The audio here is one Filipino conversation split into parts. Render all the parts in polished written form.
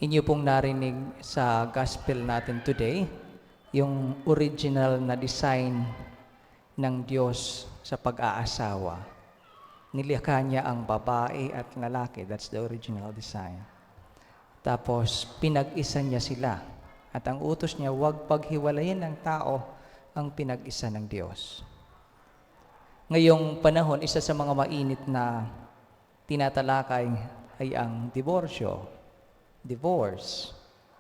Inyo pong narinig sa gospel natin today, yung original na design ng Diyos sa pag-aasawa. Nilikha niya ang babae at lalaki. That's the original design. Tapos, pinag-isa niya sila. At ang utos niya, huwag paghiwalayin ng tao ang pinag-isa ng Diyos. Ngayong panahon, isa sa mga mainit na tinatalakay ay ang divorce.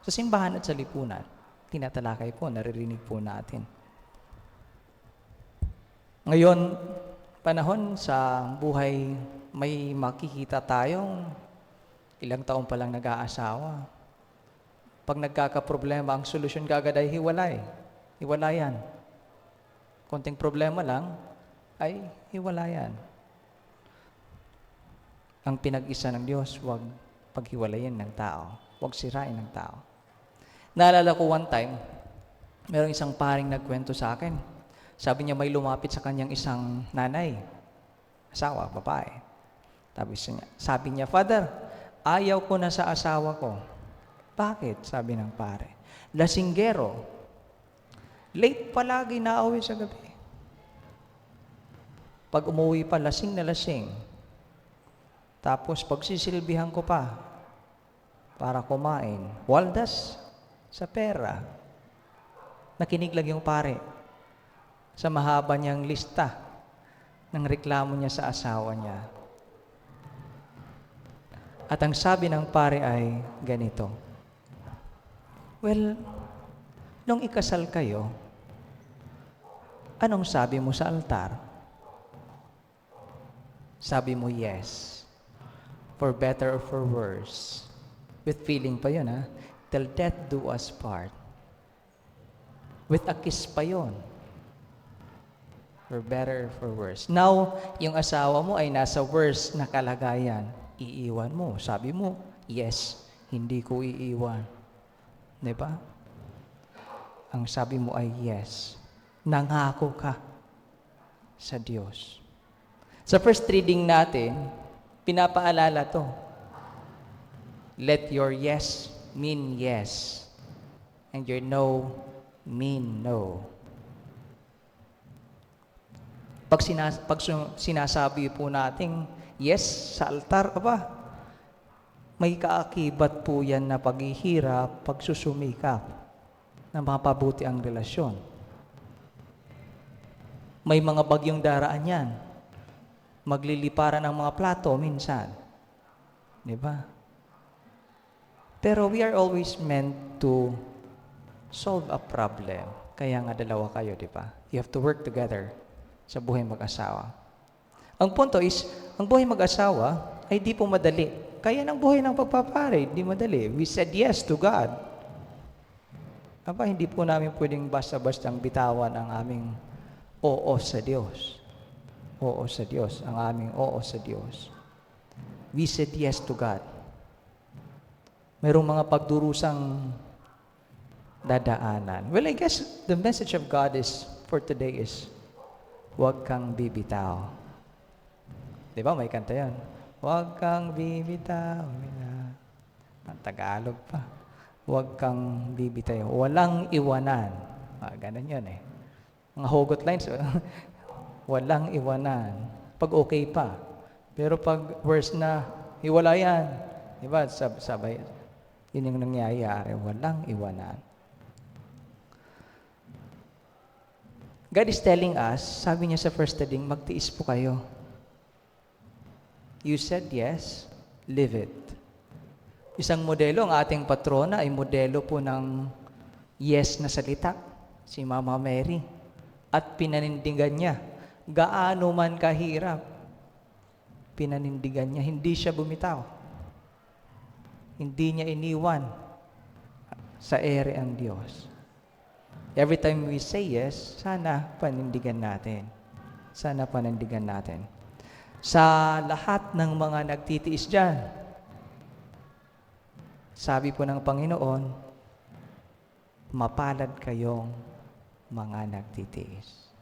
Sa simbahan at sa lipunan, tinatalakay po, naririnig po natin. Ngayon, panahon sa buhay, may makikita tayong ilang taon pa lang nag-aasawa. Pag nagkakaproblema, ang solusyon kagad ay hiwalayan. Konting problema lang, ay hiwalayan. Ang pinag-isa ng Diyos, huwag paghiwalayin ng tao. Huwag sirain ng tao. Naalala ko one time, mayroong isang paring nagkwento sa akin. Sabi niya may lumapit sa kanyang isang nanay, asawa, babae. Sabi niya, Father, ayaw ko na sa asawa ko. Bakit? Sabi ng pare. Lasinggero. Late palagi nauwi sa gabi. Pag umuwi pa, lasing na lasing. Tapos pagsisilbihan ko pa para kumain, waldas sa pera. Nakinig lang yung pare sa mahaba niyang lista ng reklamo niya sa asawa niya. At ang sabi ng pare ay ganito, well, nung ikasal kayo, anong sabi mo sa altar? Sabi mo, yes. For better or for worse. With feeling pa yun, ha? Till death do us part. With a kiss pa yun. For better or for worse. Now, yung asawa mo ay nasa worse na kalagayan. Iiwan mo. Sabi mo, yes, hindi ko iiwan. Diba? Ang sabi mo ay yes. Nangako ka sa Diyos. Sa first reading natin, pinapaalala to. Let your yes mean yes, and your no mean no. Pag sinasabi po nating yes sa altar, may kaakibat po yan na paghihirap, pagsusumikap na mapabuti ang relasyon. May mga bagyong daraan yan. Magliliparan ng mga plato minsan. Di ba? Pero we are always meant to solve a problem. Kaya nga dalawa kayo, di ba? You have to work together sa buhay mag-asawa. Ang punto is, ang buhay mag-asawa ay di po madali. Kaya ng buhay ng pagpapare, di madali. We said yes to God. Hindi po namin pwedeng basta-bastang bitawan ang aming oo sa Diyos. Oo sa Diyos, ang aming oo sa Diyos. We said yes to God. Mayroong mga pagdurusang dadaanan. Well, I guess the message of God for today is, huwag kang bibitaw. Di ba? May kanta yan. Huwag kang bibitaw. Ang Tagalog pa. Huwag kang bibitaw. Walang iwanan. Ganun yun eh. Mga hugot lines. Walang iwanan. Pag okay pa. Pero pag worse na, hiwalayan. Diba? Sabay. Yun yung nangyayari. Walang iwanan. God is telling us, sabi niya sa first reading, magtiis po kayo. You said yes, live it. Isang modelo, ang ating patrona ay modelo po ng yes na salita. Si Mama Mary. At pinanindigan niya. Gaano man kahirap, pinanindigan niya, hindi siya bumitaw. Hindi niya iniwan sa ere ang Diyos. Every time we say yes, sana panindigan natin. Sana panindigan natin. Sa lahat ng mga nagtitiis dyan, sabi po ng Panginoon, mapalad kayong mga nagtitiis.